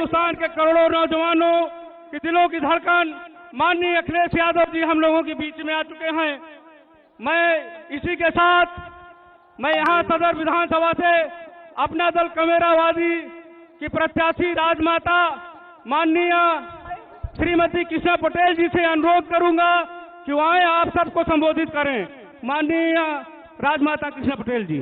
हिंदुस्तान के करोड़ों नौजवानों के दिलों की धड़कन माननीय अखिलेश यादव जी हम लोगों के बीच में आ चुके हैं। मैं इसी के साथ मैं यहाँ सदर विधानसभा से अपना दल कमेरावादी की प्रत्याशी राजमाता माननीय श्रीमती कृष्णा पटेल जी से अनुरोध करूंगा कि वो आए आप सबको संबोधित करें। माननीय राजमाता कृष्णा पटेल जी।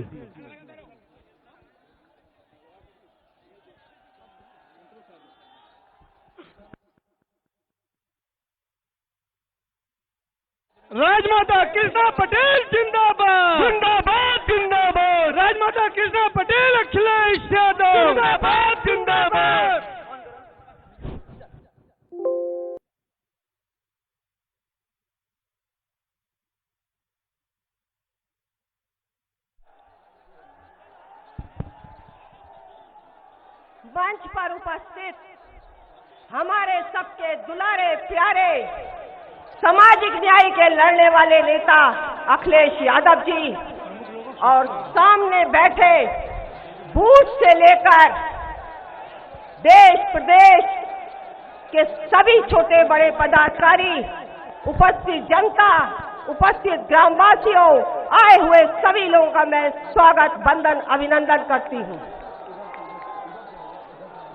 राजमाता कृष्णा पटेल जिंदाबाद जिंदाबाद जिंदाबाद। राजमाता कृष्णा पटेल अखिलेश यादव जिंदाबाद जिंदाबाद। मंच पर उपस्थित हमारे सबके दुलारे प्यारे सामाजिक न्याय के लड़ने वाले नेता अखिलेश यादव जी और सामने बैठे बूथ से लेकर देश प्रदेश के सभी छोटे बड़े पदाधिकारी, उपस्थित जनता, उपस्थित ग्रामवासियों, आए हुए सभी लोगों का मैं स्वागत वंदन अभिनंदन करती हूँ।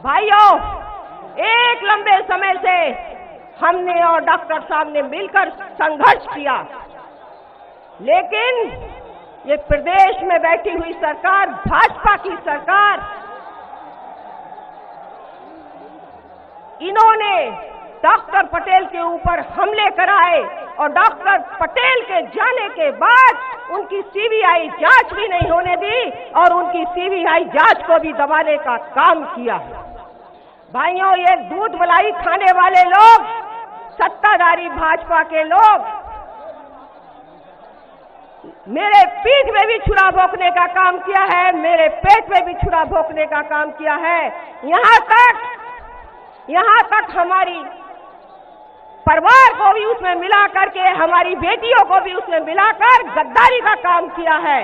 भाइयों, एक लंबे समय से हमने और डॉक्टर साहब ने मिलकर संघर्ष किया, लेकिन ये प्रदेश में बैठी हुई सरकार, भाजपा की सरकार, इन्होंने डॉक्टर पटेल के ऊपर हमले कराए और डॉक्टर पटेल के जाने के बाद उनकी सीबीआई जांच भी नहीं होने दी और उनकी सीबीआई जांच को भी दबाने का काम किया। भाइयों, ये दूध मलाई खाने वाले लोग, सत्ताधारी भाजपा के लोग मेरे पीठ में भी छुरा भोंकने का काम किया है, मेरे पेट में भी छुरा भोंकने का काम किया है। यहाँ तक हमारी परिवार को भी उसमें मिला करके, हमारी बेटियों को भी उसमें मिलाकर गद्दारी का काम किया है।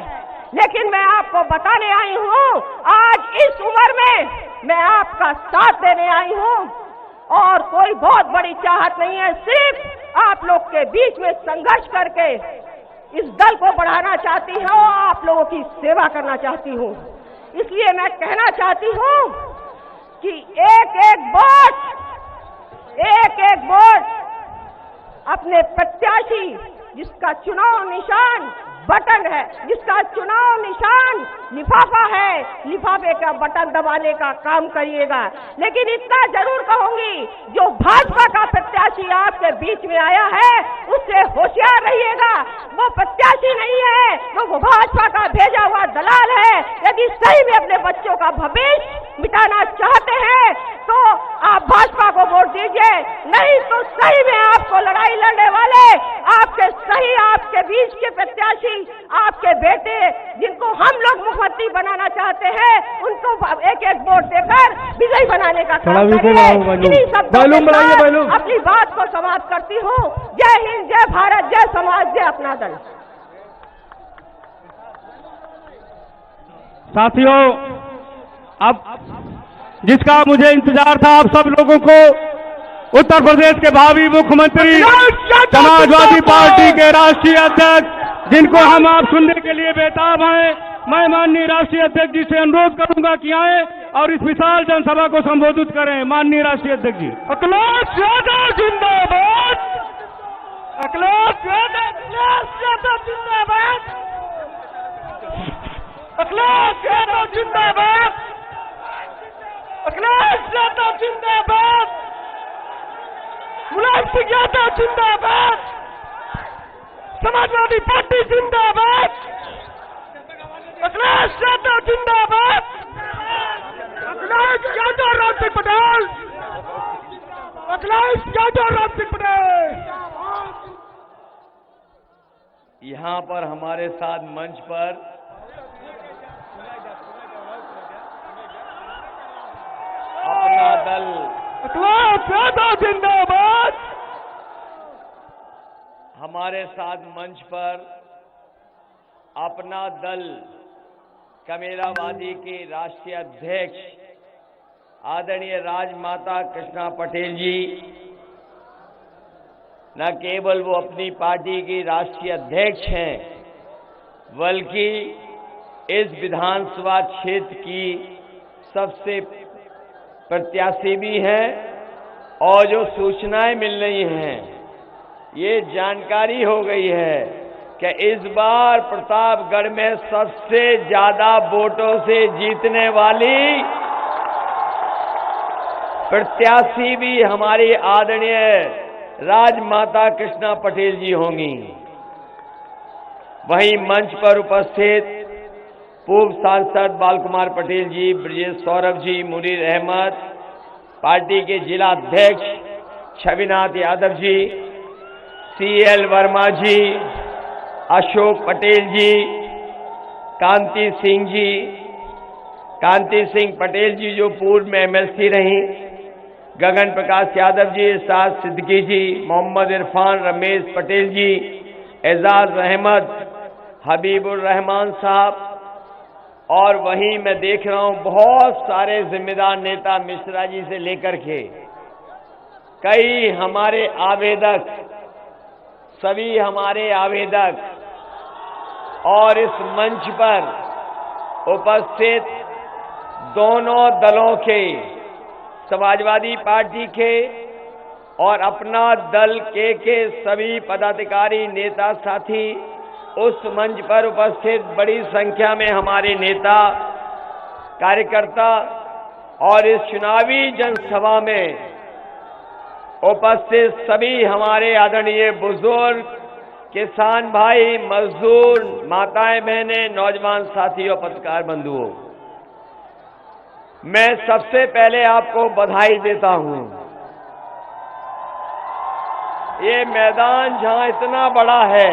लेकिन मैं आपको बताने आई हूँ, आज इस उम्र में मैं आपका साथ देने आई हूँ और कोई बहुत बड़ी चाहत नहीं है, सिर्फ आप लोग के बीच में संघर्ष करके इस दल को बढ़ाना चाहती हूँ, आप लोगों की सेवा करना चाहती हूँ। इसलिए मैं कहना चाहती हूँ कि एक एक वोट अपने प्रत्याशी, जिसका चुनाव निशान बटन है, जिसका चुनाव निशान लिफाफा है, लिफाफे का बटन दबाने का काम करिएगा। लेकिन इतना जरूर कहूंगी, जो भाजपा का प्रत्याशी आपके बीच में आया है उससे होशियार रहिएगा। वो प्रत्याशी नहीं है, वो भाजपा का भेजा हुआ दलाल है। यदि सही में अपने बच्चों का भविष्य मिटाना चाहते हैं तो आप भाजपा को वोट दीजिए, नहीं तो सही में आपको लड़ाई लड़ने वाले आपके बीच के प्रत्याशी, आपके बेटे, जिनको हम लोग मुख्यमंत्री बनाना चाहते हैं, उनको एक एक वोट देकर विजयी बनाने का काम करिए। अपनी बात को समाप्त करती हूँ। जय हिंद, जय भारत, जय समाज, जय अपना दल। साथियों, अब जिसका मुझे इंतजार था, आप सब लोगों को उत्तर प्रदेश के भावी मुख्यमंत्री, समाजवादी पार्टी के राष्ट्रीय अध्यक्ष, जिनको हम आप सुनने के लिए बेताब हैं, मैं माननीय राष्ट्रीय अध्यक्ष जी से अनुरोध करूंगा कि आए और इस विशाल जनसभा को संबोधित करें। माननीय राष्ट्रीय अध्यक्ष जी। अखिलेश यादव जिंदाबाद, अखिलेश यादव जिंदाबाद, अखिलेश यादव जिंदाबाद, अखिलेश यादव जिंदाबाद, मुलायम सिंह यादव जिंदाबाद, समाजवादी पार्टी जिंदाबाद, अखिलेश यादव जिंदाबाद, अखिलेश यादव राम सिंह पटेल, अखिलेश यादव राम सिंह पटेल। यहाँ पर हमारे साथ मंच पर अपना दल अखिलेश यादव जिंदाबाद, हमारे साथ मंच पर अपना दल कमेरावादी के राष्ट्रीय अध्यक्ष आदरणीय राजमाता कृष्णा पटेल जी न केवल वो अपनी पार्टी की राष्ट्रीय अध्यक्ष हैं, बल्कि इस विधानसभा क्षेत्र की सबसे प्रत्याशी भी हैं और जो सूचनाएं मिल रही हैं, ये जानकारी हो गई है कि इस बार प्रतापगढ़ में सबसे ज्यादा वोटों से जीतने वाली प्रत्याशी भी हमारी आदरणीय राजमाता कृष्णा पटेल जी होंगी। वहीं मंच पर उपस्थित पूर्व सांसद बाल कुमार पटेल जी, ब्रजेश सौरभ जी, मुनीर अहमद, पार्टी के जिला अध्यक्ष छविनाथ यादव जी, CL वर्मा जी, अशोक पटेल जी, कांति सिंह पटेल जी जो पूर्व में MLC रहीं, गगन प्रकाश यादव जी, इरशाद सिद्दीकी जी, मोहम्मद इरफान, रमेश पटेल जी, एजाज अहमद, हबीबुर रहमान साहब, और वहीं मैं देख रहा हूं बहुत सारे जिम्मेदार नेता मिश्रा जी से लेकर के कई हमारे आवेदक, सभी हमारे आवेदक और इस मंच पर उपस्थित दोनों दलों के, समाजवादी पार्टी के और अपना दल के सभी पदाधिकारी, नेता साथी, उस मंच पर उपस्थित बड़ी संख्या में हमारे नेता, कार्यकर्ता और इस चुनावी जनसभा में उपस्थित सभी हमारे आदरणीय बुजुर्ग, किसान भाई, मजदूर, माताएं, बहनें, नौजवान साथी और पत्रकार बंधुओं, मैं सबसे पहले आपको बधाई देता हूं। ये मैदान जहां इतना बड़ा है,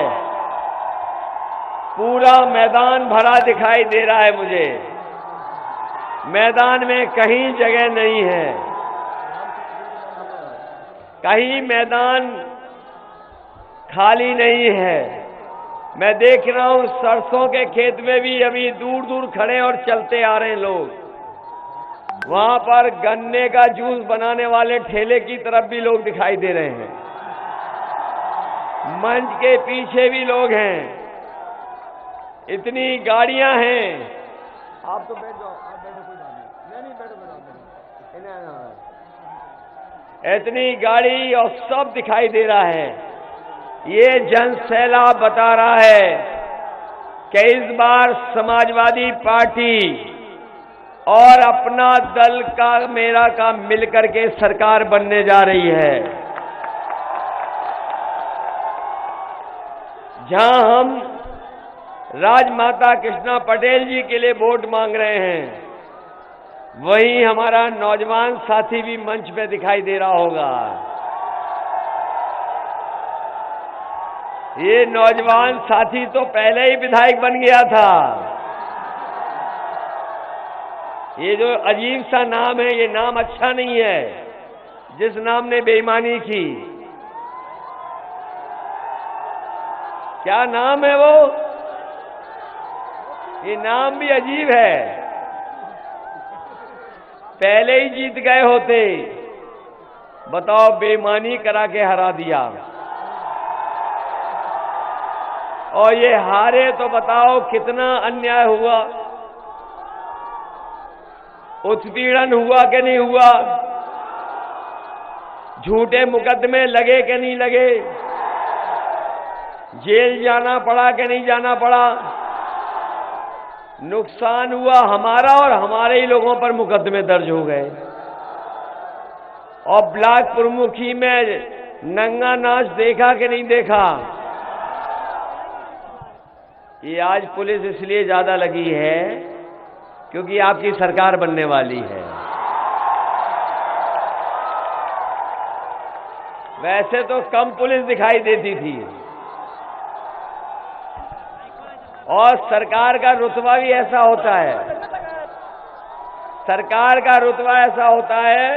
पूरा मैदान भरा दिखाई दे रहा है मुझे, मैदान में कहीं जगह नहीं है, कहीं मैदान खाली नहीं है। मैं देख रहा हूं सरसों के खेत में भी अभी दूर दूर खड़े और चलते आ रहे हैं लोग, वहां पर गन्ने का जूस बनाने वाले ठेले की तरफ भी लोग दिखाई दे रहे हैं, मंच के पीछे भी लोग हैं, इतनी गाड़ियां हैं। आप तो बैठ जाओ, आप बैठो, कोई बात नहीं, बैठो, इतनी गाड़ी और सब दिखाई दे रहा है। ये जन सैलाब बता रहा है कि इस बार समाजवादी पार्टी और अपना दल का, मेरा का मिलकर के सरकार बनने जा रही है। जहां हम राजमाता कृष्णा पटेल जी के लिए वोट मांग रहे हैं, वहीं हमारा नौजवान साथी भी मंच पे दिखाई दे रहा होगा। ये नौजवान साथी तो पहले ही विधायक बन गया था। ये जो अजीब सा नाम है, ये नाम अच्छा नहीं है, जिस नाम ने बेईमानी की। क्या नाम है वो? ये नाम भी अजीब है, पहले ही जीत गए होते, बताओ, बेईमानी करा के हरा दिया। और ये हारे तो बताओ कितना अन्याय हुआ, उत्पीड़न हुआ कि नहीं हुआ, झूठे मुकदमे लगे कि नहीं लगे, जेल जाना पड़ा कि नहीं जाना पड़ा, नुकसान हुआ हमारा और हमारे ही लोगों पर मुकदमे दर्ज हो गए। और ब्लॉक प्रमुखी में नंगा नाच देखा कि नहीं देखा। ये आज पुलिस इसलिए ज्यादा लगी है क्योंकि आपकी सरकार बनने वाली है। वैसे तो कम पुलिस दिखाई देती थी, और सरकार का रुतबा भी ऐसा होता है, सरकार का रुतबा ऐसा होता है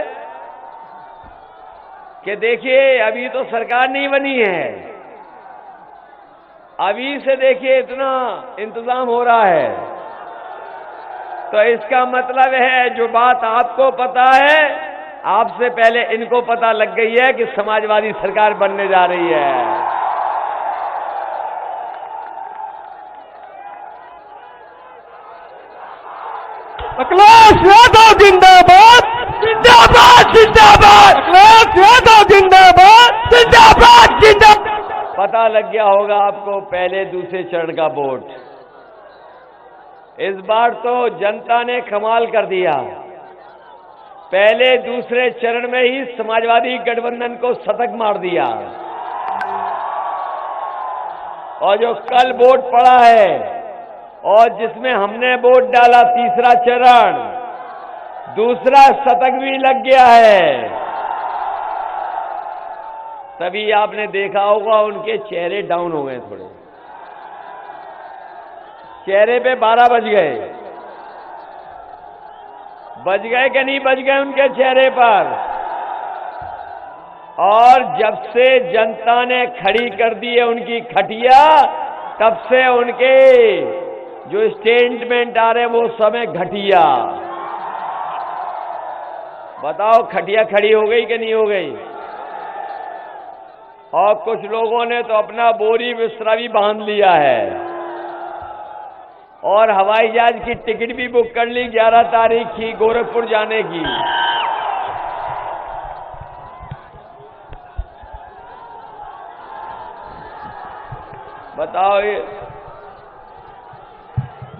कि देखिए अभी तो सरकार नहीं बनी है, अभी से देखिए इतना इंतजाम हो रहा है, तो इसका मतलब है जो बात आपको पता है, आपसे पहले इनको पता लग गई है कि समाजवादी सरकार बनने जा रही है। अखिलेश यादव जिंदाबाद, जिंदाबाद जिंदाबाद। अखिलेश यादव जिंदाबाद, जिंदाबाद जिंदाबाद। पता लग गया होगा आपको पहले दूसरे चरण का वोट। इस बार तो जनता ने कमाल कर दिया। पहले दूसरे चरण में ही समाजवादी गठबंधन को शतक मार दिया। और जो कल वोट पड़ा है और जिसमें हमने वोट डाला तीसरा चरण, दूसरा शतक भी लग गया है। तभी आपने देखा होगा उनके चेहरे डाउन हो गए, थोड़े चेहरे पे 12 बज गए। बज गए कि नहीं बज गए उनके चेहरे पर। और जब से जनता ने खड़ी कर दी है उनकी खटिया, तब से उनके जो स्टेटमेंट आ रहे वो समय घटिया। बताओ खटिया खड़ी हो गई कि नहीं हो गई? और कुछ लोगों ने तो अपना बोरी बिस्तरा भी बांध लिया है और हवाई जहाज की टिकट भी बुक कर ली 11 तारीख की गोरखपुर जाने की।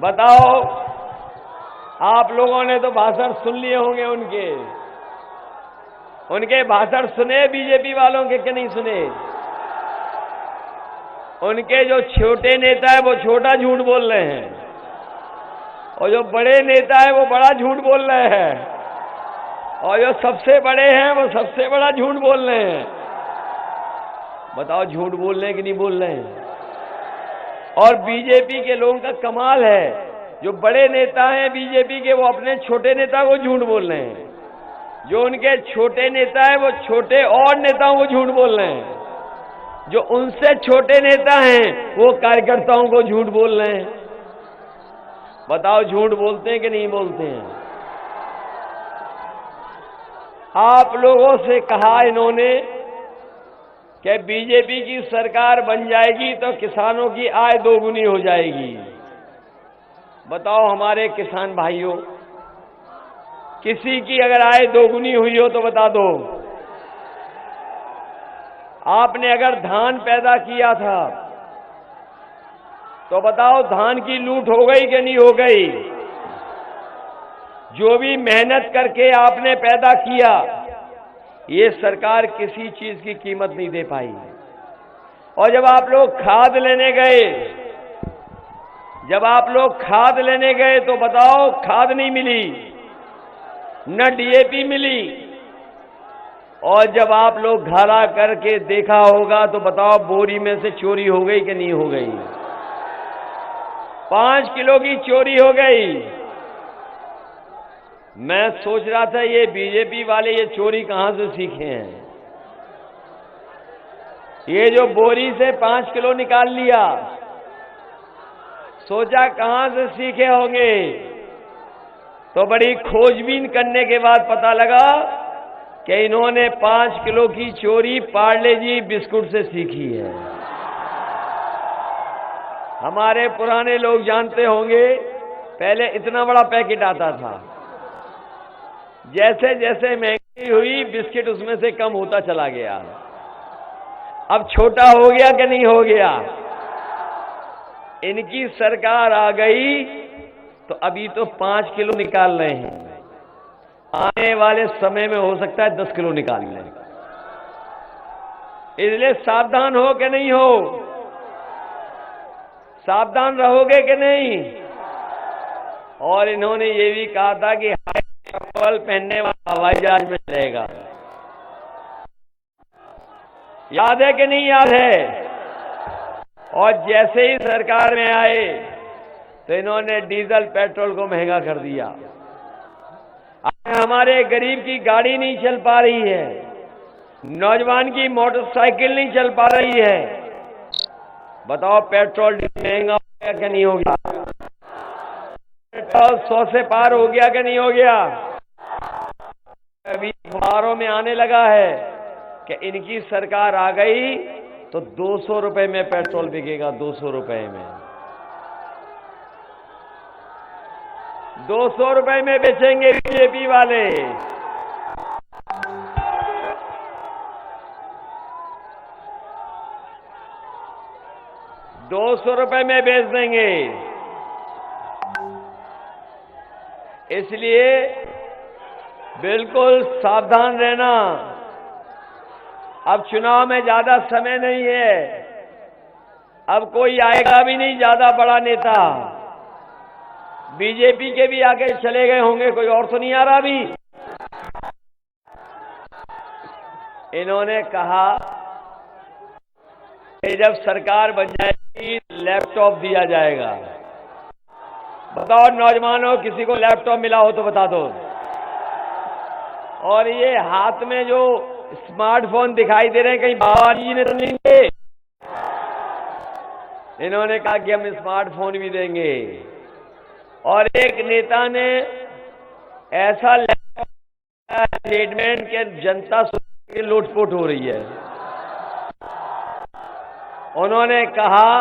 बताओ आप लोगों ने तो भाषण सुन लिए होंगे उनके भाषण सुने बीजेपी वालों के कि नहीं सुने? उनके जो छोटे नेता है वो छोटा झूठ बोल रहे हैं और जो बड़े नेता है वो बड़ा झूठ बोल रहे हैं और जो सबसे बड़े हैं वो सबसे बड़ा झूठ बोल रहे हैं। बताओ झूठ बोल रहे हैं कि नहीं बोल रहे हैं? और बीजेपी के लोगों का कमाल है, जो बड़े नेता हैं बीजेपी के वो अपने छोटे नेता को झूठ बोल रहे हैं, जो उनके छोटे नेता है वो छोटे और नेताओं को झूठ बोल रहे हैं, जो उनसे छोटे नेता हैं वो कार्यकर्ताओं को झूठ बोल रहे हैं। बताओ झूठ बोलते हैं कि नहीं बोलते हैं? आप लोगों से कहा इन्होंने कि बीजेपी की सरकार बन जाएगी तो किसानों की आय दोगुनी हो जाएगी। बताओ हमारे किसान भाइयों, किसी की अगर आय दोगुनी हुई हो तो बता दो। आपने अगर धान पैदा किया था तो बताओ धान की लूट हो गई कि नहीं हो गई? जो भी मेहनत करके आपने पैदा किया, ये सरकार किसी चीज की कीमत नहीं दे पाई। और जब आप लोग खाद लेने गए तो बताओ खाद नहीं मिली, न डीएपी मिली। और जब आप लोग घर आ करके देखा होगा तो बताओ बोरी में से चोरी हो गई कि नहीं हो गई? 5 किलो की चोरी हो गई। मैं सोच रहा था ये बीजेपी वाले ये चोरी कहां से सीखे हैं? ये जो बोरी से 5 किलो निकाल लिया, सोचा कहां से सीखे होंगे? तो बड़ी खोजबीन करने के बाद पता लगा कि इन्होंने 5 किलो की चोरी पार्ले जी बिस्कुट से सीखी है। हमारे पुराने लोग जानते होंगे, पहले इतना बड़ा पैकेट आता था, जैसे जैसे महंगाई हुई बिस्किट उसमें से कम होता चला गया। अब छोटा हो गया कि नहीं हो गया? इनकी सरकार आ गई तो अभी तो 5 किलो निकाल रहे हैं, आने वाले समय में हो सकता है 10 किलो निकाल लें। इसलिए सावधान हो कि नहीं हो? सावधान रहोगे कि नहीं? और इन्होंने ये भी कहा था कि चप्पल पहनने वाला हवाई जहाज में चलेगा। याद है कि नहीं याद है? और जैसे ही सरकार में आए तो इन्होंने डीजल पेट्रोल को महंगा कर दिया। आज हमारे गरीब की गाड़ी नहीं चल पा रही है, नौजवान की मोटरसाइकिल नहीं चल पा रही है। बताओ पेट्रोल महंगा हो गया कि नहीं हो गया? पेट्रोल 100 से पार हो गया कि नहीं हो गया? अभी अखबारों में आने लगा है कि इनकी सरकार आ गई तो 200 रुपए में पेट्रोल बिकेगा, 200 रुपए में, 200 रुपए में बेचेंगे बीजेपी वाले। ₹200 में बेच देंगे। इसलिए बिल्कुल सावधान रहना। अब चुनाव में ज्यादा समय नहीं है, अब कोई आएगा भी नहीं ज्यादा बड़ा नेता। बीजेपी के भी आगे चले गए होंगे, कोई और तो नहीं आ रहा अभी। इन्होंने कहा कि जब सरकार बन जाएगी लैपटॉप दिया जाएगा। बताओ नौजवानों, किसी को लैपटॉप मिला हो तो बता दो। और ये हाथ में जो स्मार्टफोन दिखाई दे रहे हैं, कहीं बाबा जी ने तो नहीं दिए? इन्होंने कहा कि हम स्मार्टफोन भी देंगे। और एक नेता ने ऐसा स्टेटमेंट के जनता की लूटपुट हो रही है। उन्होंने कहा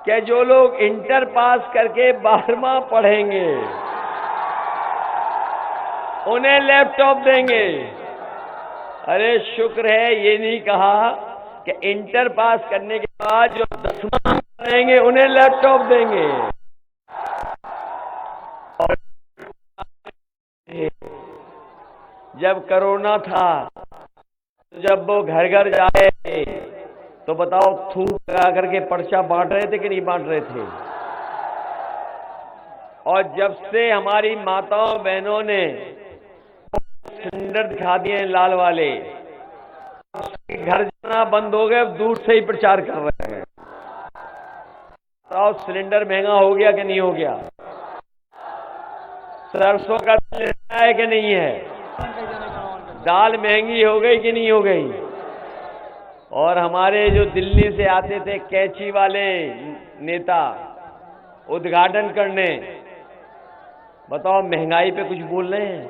कि जो लोग इंटर पास करके 12वां पढ़ेंगे उन्हें लैपटॉप देंगे। अरे शुक्र है ये नहीं कहा कि इंटर पास करने के बाद जो 10वां पढ़ेंगे उन्हें लैपटॉप देंगे। और जब कोरोना था, जब वो घर घर जा रहे थे तो बताओ थूक लगा करके पर्चा बांट रहे थे कि नहीं बांट रहे थे? और जब से हमारी माताओं बहनों ने सिलेंडर दिखा दिए हैं लाल वाले, घर जाना बंद हो गए, अब दूर से ही प्रचार कर रहे हैं। बताओ सिलेंडर महंगा हो गया कि नहीं हो गया? सरसों का तेल है कि नहीं है? दाल महंगी हो गई कि नहीं हो गई? और हमारे जो दिल्ली से आते थे कैंची वाले नेता उद्घाटन करने, बताओ महंगाई पे कुछ बोल रहे हैं?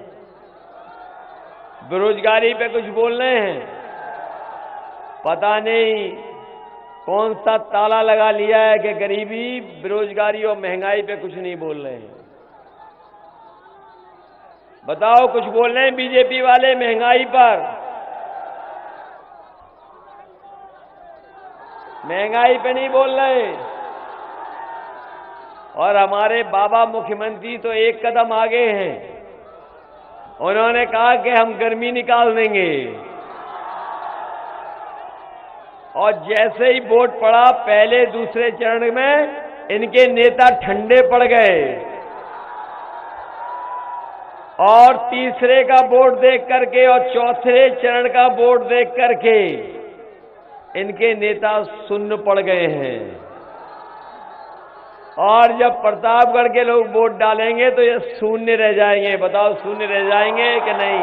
बेरोजगारी पे कुछ बोल रहे हैं? पता नहीं कौन सा ताला लगा लिया है कि गरीबी, बेरोजगारी और महंगाई पे कुछ नहीं बोल रहे हैं। बताओ कुछ बोल रहे हैं बीजेपी वाले महंगाई पर? महंगाई पे नहीं बोल रहे। और हमारे बाबा मुख्यमंत्री तो एक कदम आगे हैं। उन्होंने कहा कि हम गर्मी निकाल देंगे। और जैसे ही वोट पड़ा पहले दूसरे चरण में इनके नेता ठंडे पड़ गए, और तीसरे का वोट देख करके और चौथे चरण का वोट देख करके इनके नेता सुन्न पड़ गए हैं। और जब प्रतापगढ़ के लोग वोट डालेंगे तो ये शून्य रह जाएंगे। बताओ शून्य रह जाएंगे कि नहीं?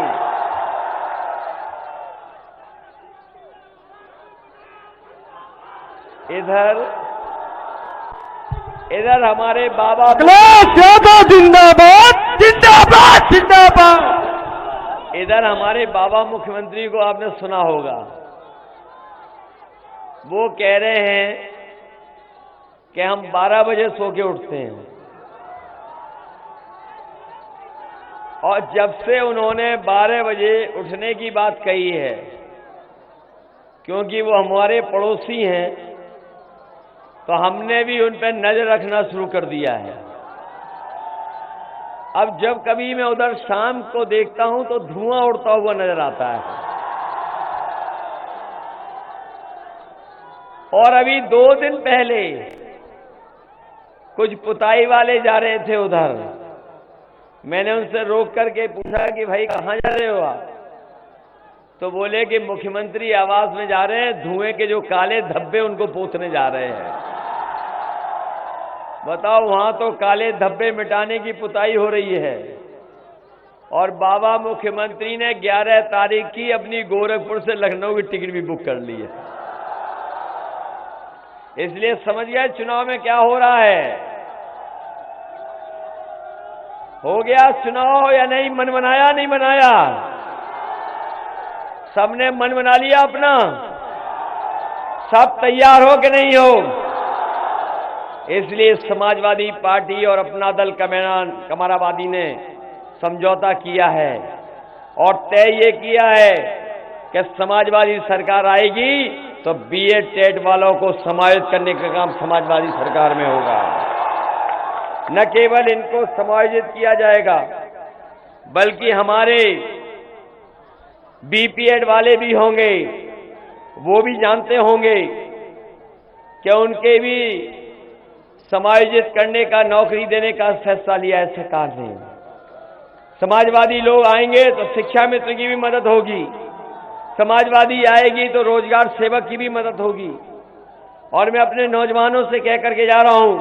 इधर हमारे बाबा अखिलेश यादव जिंदाबाद जिंदाबाद जिंदाबाद। इधर हमारे बाबा मुख्यमंत्री को आपने सुना होगा, वो कह रहे हैं कि हम 12 बजे सो के उठते हैं। और जब से उन्होंने 12 बजे उठने की बात कही है, क्योंकि वो हमारे पड़ोसी हैं, तो हमने भी उन पर नजर रखना शुरू कर दिया है। अब जब कभी मैं उधर शाम को देखता हूं तो धुआं उड़ता हुआ नजर आता है। और अभी 2 दिन पहले कुछ पुताई वाले जा रहे थे उधर, मैंने उनसे रोक करके पूछा कि भाई कहां जा रहे हो आप? तो बोले कि मुख्यमंत्री आवास में जा रहे हैं, धुएं के जो काले धब्बे उनको पोंछने जा रहे हैं। बताओ वहां तो काले धब्बे मिटाने की पुताई हो रही है। और बाबा मुख्यमंत्री ने 11 तारीख की अपनी गोरखपुर से लखनऊ की टिकट भी बुक कर ली है। इसलिए समझ गए चुनाव में क्या हो रहा है। हो गया चुनाव या नहीं? मन बनाया नहीं बनाया? सबने मन बना लिया अपना? सब तैयार हो कि नहीं हो? इसलिए समाजवादी पार्टी और अपना दल कमराबादी ने समझौता किया है और तय ये किया है कि समाजवादी सरकार आएगी तो बीएड टेट वालों को समायोजित करने का काम समाजवादी सरकार में होगा। न केवल इनको समायोजित किया जाएगा बल्कि हमारे बीपीएड वाले भी होंगे, वो भी जानते होंगे कि उनके भी समायोजित करने का, नौकरी देने का फैसला लिया है सरकार ने। समाजवादी लोग आएंगे तो शिक्षा मित्र की भी मदद होगी, समाजवादी आएगी तो रोजगार सेवक की भी मदद होगी। और मैं अपने नौजवानों से कह करके जा रहा हूं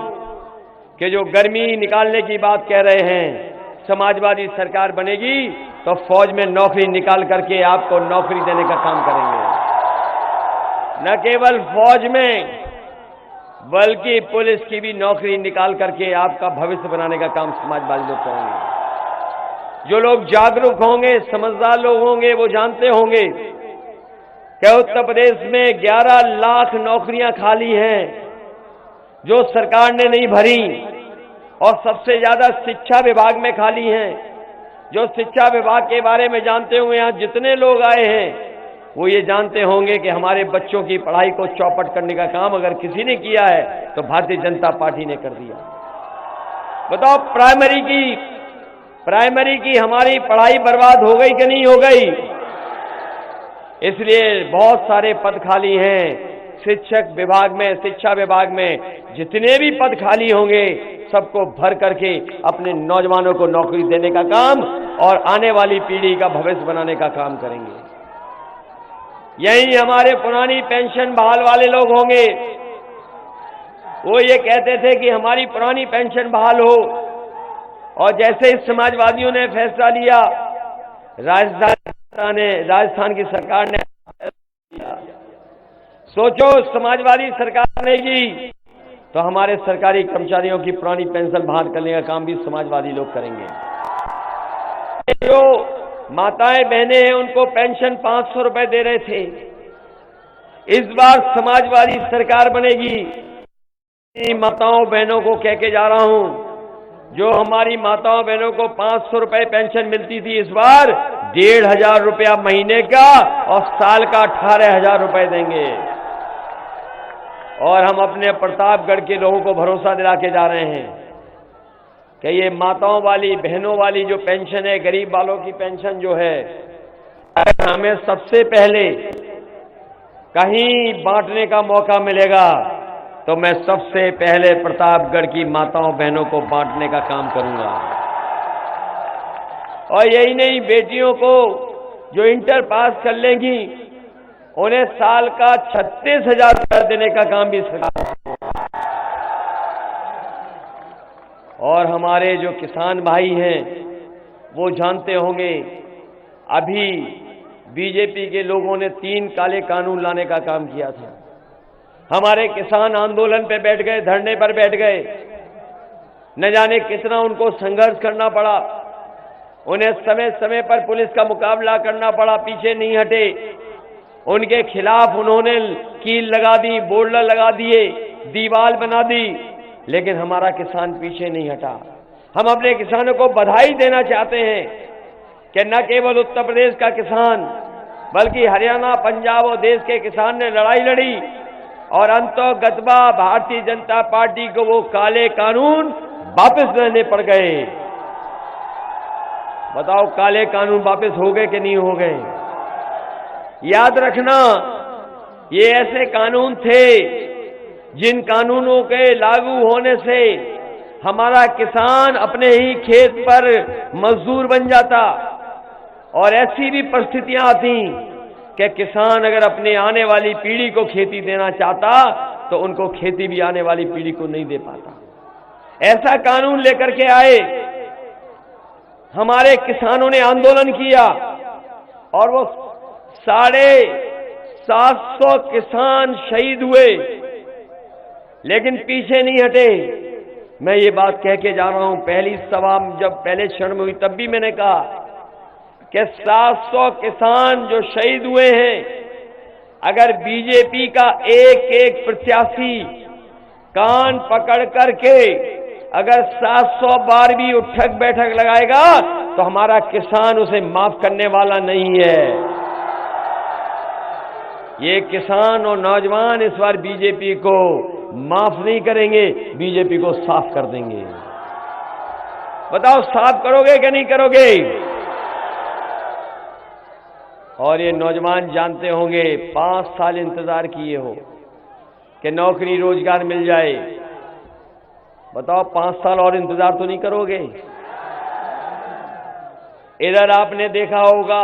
कि जो गर्मी निकालने की बात कह रहे हैं, समाजवादी सरकार बनेगी तो फौज में नौकरी निकाल करके आपको नौकरी देने का काम करेंगे। न केवल फौज में बल्कि पुलिस की भी नौकरी निकाल करके आपका भविष्य बनाने का काम समाजवादी लोग करेंगे। जो लोग जागरूक होंगे, समझदार लोग होंगे, वो जानते होंगे कि उत्तर प्रदेश में 11 लाख नौकरियां खाली हैं जो सरकार ने नहीं भरी और सबसे ज्यादा शिक्षा विभाग में खाली हैं। जो शिक्षा विभाग के बारे में जानते हुए यहां जितने लोग आए हैं वो ये जानते होंगे कि हमारे बच्चों की पढ़ाई को चौपट करने का काम अगर किसी ने किया है तो भारतीय जनता पार्टी ने कर दिया। बताओ प्राइमरी की हमारी पढ़ाई बर्बाद हो गई कि नहीं हो गई? इसलिए बहुत सारे पद खाली हैं। शिक्षक विभाग में, शिक्षा विभाग में जितने भी पद खाली होंगे सबको भर करके अपने नौजवानों को नौकरी देने का काम और आने वाली पीढ़ी का भविष्य बनाने का काम करेंगे। यही हमारे पुरानी पेंशन बहाल वाले लोग होंगे, वो ये कहते थे कि हमारी पुरानी पेंशन बहाल हो, और जैसे ही समाजवादियों ने फैसला लिया, राजस्थान की सरकार ने सोचो समाजवादी सरकार बनेगी तो हमारे सरकारी कर्मचारियों की पुरानी पेंशन बहाल करने का काम भी समाजवादी लोग करेंगे। जो माताएं बहनें हैं उनको पेंशन 500 रुपए दे रहे थे, इस बार समाजवादी सरकार बनेगी। माताओं बहनों को कह के जा रहा हूं, जो हमारी माताओं बहनों को 500 रुपए पेंशन मिलती थी, इस बार 1500 रुपया महीने का और साल का 18,000 रुपए देंगे। और हम अपने प्रतापगढ़ के लोगों को भरोसा दिला के जा रहे हैं कि ये माताओं वाली, बहनों वाली जो पेंशन है, गरीब वालों की पेंशन जो है, हमें सबसे पहले कहीं बांटने का मौका मिलेगा तो मैं सबसे पहले प्रतापगढ़ की माताओं बहनों को बांटने का काम करूंगा। और यही नहीं, बेटियों को जो इंटर पास कर लेंगी उन्हें साल का 36,000 रुपया देने का काम भी सरकार। और हमारे जो किसान भाई हैं वो जानते होंगे, अभी बीजेपी के लोगों ने 3 काले कानून लाने का काम किया था। हमारे किसान आंदोलन पे बैठ गए, धरने पर बैठ गए, न जाने कितना उनको संघर्ष करना पड़ा, उन्हें समय समय पर पुलिस का मुकाबला करना पड़ा, पीछे नहीं हटे। उनके खिलाफ उन्होंने कील लगा दी, बोर्डर लगा दिए, दीवार बना दी, लेकिन हमारा किसान पीछे नहीं हटा। हम अपने किसानों को बधाई देना चाहते हैं कि न केवल उत्तर प्रदेश का किसान बल्कि हरियाणा, पंजाब और देश के किसान ने लड़ाई लड़ी और अंततः भारतीय जनता पार्टी को वो काले कानून वापस लेने पड़ गए। बताओ काले कानून वापस हो गए कि नहीं हो गए? याद रखना, ये ऐसे कानून थे जिन कानूनों के लागू होने से हमारा किसान अपने ही खेत पर मजदूर बन जाता, और ऐसी भी परिस्थितियां आती कि किसान अगर अपने आने वाली पीढ़ी को खेती देना चाहता तो उनको खेती भी आने वाली पीढ़ी को नहीं दे पाता। ऐसा कानून लेकर के आए, हमारे किसानों ने आंदोलन किया और वो 750 किसान शहीद हुए, लेकिन पीछे नहीं हटे। मैं ये बात कह के जा रहा हूं, पहली सभा जब पहले क्षण में हुई तब भी मैंने कहा कि 700 किसान जो शहीद हुए हैं, अगर बीजेपी का एक एक प्रत्याशी कान पकड़ करके अगर 700 बार भी उठक बैठक लगाएगा तो हमारा किसान उसे माफ करने वाला नहीं है। ये किसान और नौजवान इस बार बीजेपी को माफ नहीं करेंगे, बीजेपी को साफ कर देंगे। बताओ साफ करोगे कि नहीं करोगे? और ये नौजवान जानते होंगे 5 साल इंतजार किए हो कि नौकरी रोजगार मिल जाए। बताओ 5 साल और इंतजार तो नहीं करोगे? इधर आपने देखा होगा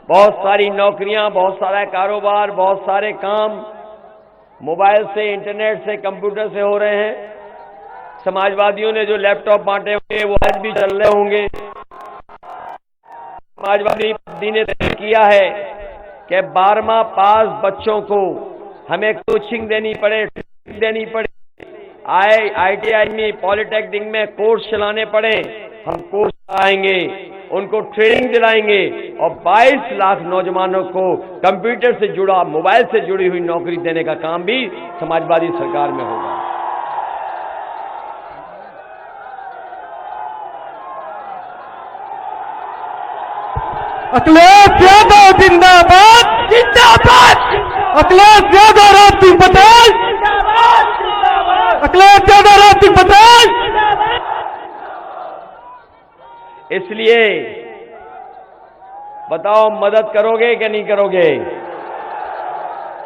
बहुत सारी नौकरियां, बहुत सारा कारोबार, बहुत सारे काम मोबाइल से, इंटरनेट से, कंप्यूटर से हो रहे हैं। समाजवादियों ने जो लैपटॉप बांटे होंगे वो आज भी चल रहे होंगे। समाजवादी ने तय किया है कि 12वां पास बच्चों को हमें कोचिंग देनी पड़े, ITI में, पॉलिटेक्निक में कोर्स चलाने पड़े, हम कोर्स चलाएंगे, उनको ट्रेनिंग दिलाएंगे और 22 लाख नौजवानों को कंप्यूटर से जुड़ा, मोबाइल से जुड़ी हुई नौकरी देने का काम भी समाजवादी सरकार में होगा। अखिलेश यादव जिंदाबाद, जिंदाबाद। अखिलेश यादव राज सिंह पटेल, अखिलेश यादव राज सिंह पटेल। इसलिए बताओ मदद करोगे कि नहीं करोगे?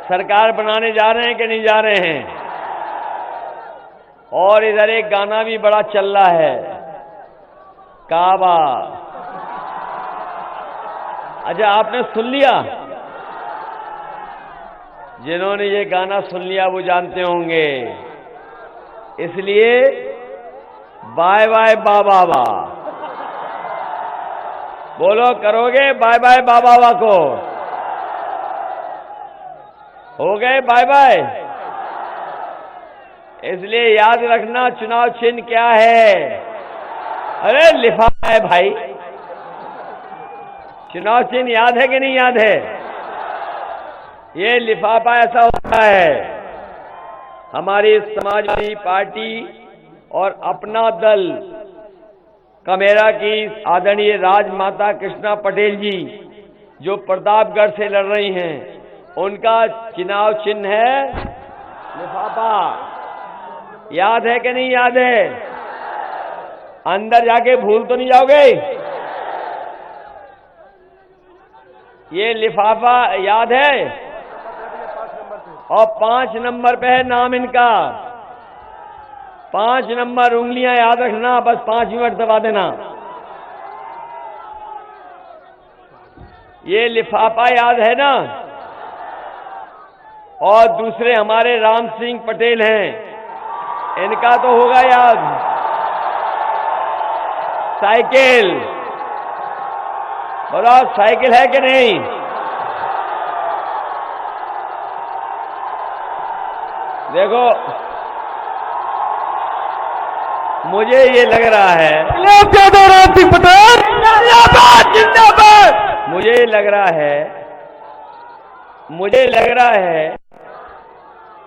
सरकार बनाने जा रहे हैं कि नहीं जा रहे हैं? और इधर एक गाना भी बड़ा चल रहा है, काबा। अच्छा, आपने सुन लिया? जिन्होंने ये गाना सुन लिया वो जानते होंगे। इसलिए बाय बाय बाबा, बोलो करोगे बाय बाय बाबा को? हो गए बाय बाय। इसलिए याद रखना चुनाव चिन्ह क्या है। अरे लिफाफा है भाई। चुनाव चिन्ह याद है कि नहीं याद है? ये लिफाफा ऐसा होता है। हमारी समाजवादी पार्टी और अपना दल कमेरा की आदरणीय राजमाता कृष्णा पटेल जी जो प्रतापगढ़ से लड़ रही हैं, उनका चुनाव चिन्ह है लिफाफा। याद है कि नहीं याद है? अंदर जाके भूल तो नहीं जाओगे? ये लिफाफा याद है? और 5 नंबर पे है नाम इनका। 5 नंबर उंगलियां याद रखना, बस 5 मिनट दबा देना। ये लिफाफा याद है ना? और दूसरे हमारे राम सिंह पटेल हैं, इनका तो होगा याद, साइकिल। बताओ साइकिल है कि नहीं? देखो मुझे ये लग रहा है, राज सिंह पटेल जिंदाबाद, जिंदाबाद। मुझे लग रहा है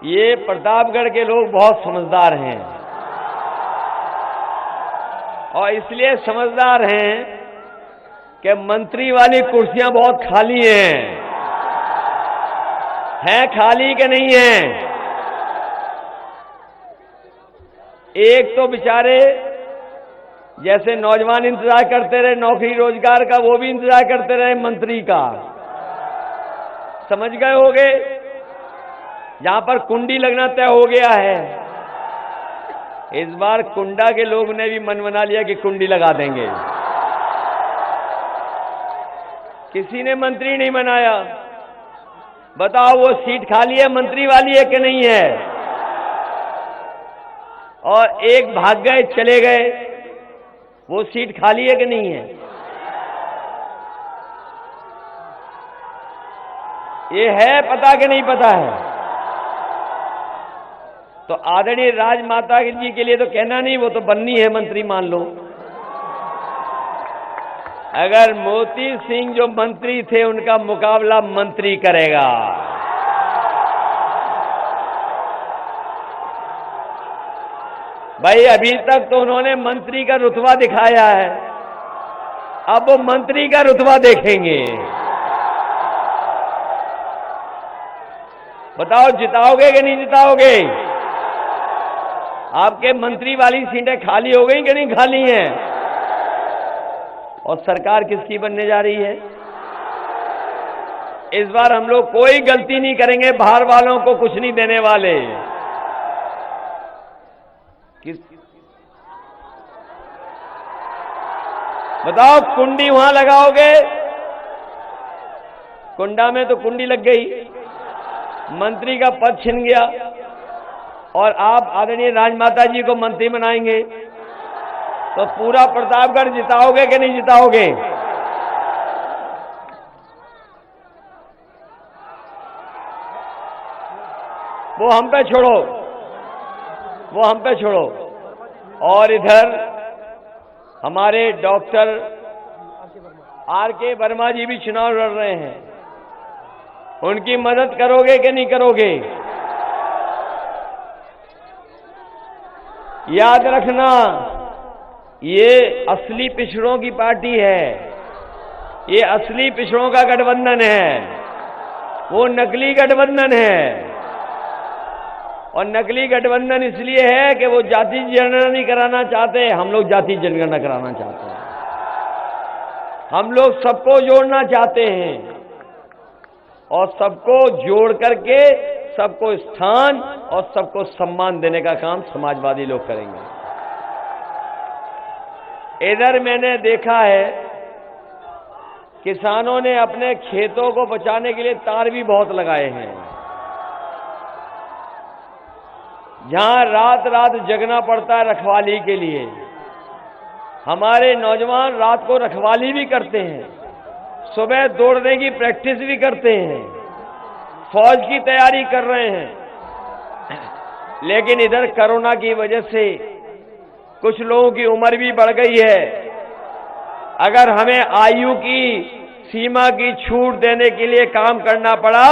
ये प्रतापगढ़ के लोग बहुत समझदार हैं और इसलिए समझदार हैं कि मंत्री वाली कुर्सियां बहुत खाली हैं खाली कि नहीं हैं? एक तो बेचारे जैसे नौजवान इंतजार करते रहे नौकरी रोजगार का, वो भी इंतजार करते रहे मंत्री का। समझ गए होगे? जहां पर कुंडी लगना तय हो गया है, इस बार कुंडा के लोग ने भी मन बना लिया कि कुंडी लगा देंगे। किसी ने मंत्री नहीं बनाया। बताओ वो सीट खाली है, मंत्री वाली है कि नहीं है? और एक भाग गए, चले गए, वो सीट खाली है कि नहीं है? ये है पता कि नहीं पता है? तो आदरणीय राजमाता जी के लिए तो कहना नहीं, वो तो बननी है मंत्री मान लो। अगर मोती सिंह जो मंत्री थे उनका मुकाबला मंत्री करेगा। भाई अभी तक तो उन्होंने मंत्री का रुतबा दिखाया है, अब वो मंत्री का रुतबा देखेंगे। बताओ जिताओगे कि नहीं जिताओगे? आपके मंत्री वाली सीटें खाली हो गई कि नहीं खाली हैं? और सरकार किसकी बनने जा रही है? इस बार हम लोग कोई गलती नहीं करेंगे, बाहर वालों को कुछ नहीं देने वाले। बताओ कुंडी वहां लगाओगे? कुंडा में तो कुंडी लग गई, मंत्री का पद छिन गया, और आप आदरणीय राजमाता जी को मंत्री बनाएंगे तो पूरा प्रतापगढ़ जिताओगे कि नहीं जिताओगे? वो हम पे छोड़ो, वो हम पे छोड़ो। और इधर हमारे डॉक्टर आर.के. वर्मा जी भी चुनाव लड़ रहे हैं, उनकी मदद करोगे कि नहीं करोगे? याद रखना, ये असली पिछड़ों की पार्टी है, ये असली पिछड़ों का गठबंधन है, वो नकली गठबंधन है। और नकली गठबंधन इसलिए है कि वो जाति जनगणना नहीं कराना चाहते, हम लोग जाति जनगणना कराना चाहते हैं। हम लोग सबको जोड़ना चाहते हैं, और सबको जोड़ करके सबको स्थान और सबको सम्मान देने का काम समाजवादी लोग करेंगे। इधर मैंने देखा है किसानों ने अपने खेतों को बचाने के लिए तार भी बहुत लगाए हैं। जहां रात रात जगना पड़ता है रखवाली के लिए, हमारे नौजवान रात को रखवाली भी करते हैं, सुबह दौड़ने की प्रैक्टिस भी करते हैं, फौज की तैयारी कर रहे हैं। लेकिन इधर कोरोना की वजह से कुछ लोगों की उम्र भी बढ़ गई है। अगर हमें आयु की सीमा की छूट देने के लिए काम करना पड़ा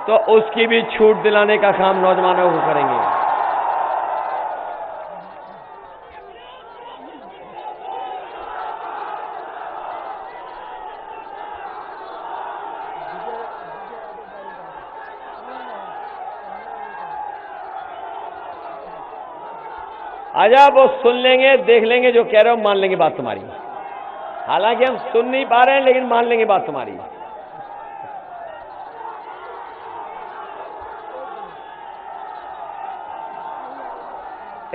तो उसकी भी छूट दिलाने का काम नौजवानों को करेंगे। आजा वो सुन लेंगे, देख लेंगे, जो कह रहे हो मान लेंगे बात तुम्हारी। हालांकि हम सुन नहीं पा रहे हैं लेकिन मान लेंगे बात तुम्हारी।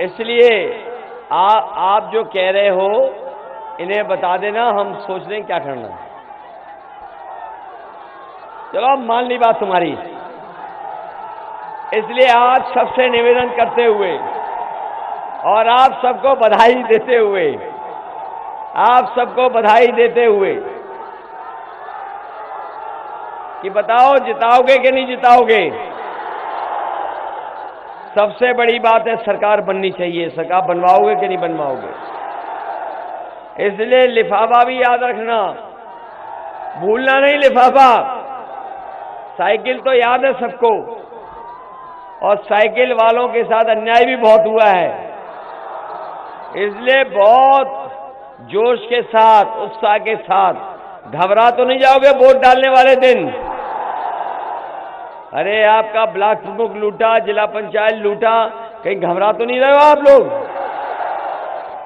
इसलिए आप जो कह रहे हो इन्हें बता देना, हम सोच लें क्या करना है। चलो अब मान ली बात तुम्हारी। इसलिए आज सबसे निवेदन करते हुए और आप सबको बधाई देते हुए, आप सबको बधाई देते हुए कि बताओ जिताओगे कि नहीं जिताओगे? सबसे बड़ी बात है सरकार बननी चाहिए। सरकार बनवाओगे कि नहीं बनवाओगे? इसलिए लिफाफा भी याद रखना, भूलना नहीं लिफाफा। साइकिल तो याद है सबको, और साइकिल वालों के साथ अन्याय भी बहुत हुआ है। इसलिए बहुत जोश के साथ, उत्साह के साथ, घबरा तो नहीं जाओगे वोट डालने वाले दिन? अरे आपका ब्लॉक प्रमुख लूटा, जिला पंचायत लूटा, कहीं घबरा तो नहीं रहे हो आप लोग?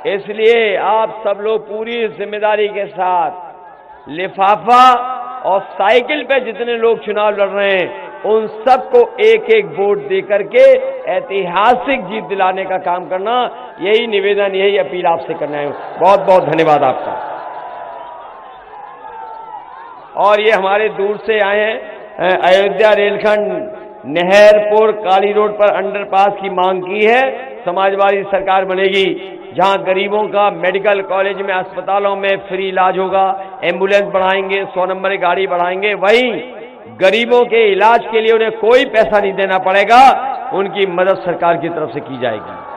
इसलिए आप सब लोग पूरी जिम्मेदारी के साथ लिफाफा और साइकिल पे जितने लोग चुनाव लड़ रहे हैं उन सबको एक एक वोट दे करके ऐतिहासिक जीत दिलाने का काम करना, यही निवेदन, यही अपील आपसे करना है। बहुत बहुत धन्यवाद आपका। और ये हमारे दूर से आए हैं, अयोध्या रेलखंड नहरपुर काली रोड पर अंडरपास की मांग की है। समाजवादी सरकार बनेगी जहां गरीबों का मेडिकल कॉलेज में, अस्पतालों में फ्री इलाज होगा, एम्बुलेंस बढ़ाएंगे, 100 नंबर की गाड़ी बढ़ाएंगे। वहीं गरीबों के इलाज के लिए उन्हें कोई पैसा नहीं देना पड़ेगा। उनकी मदद सरकार की तरफ से की जाएगी।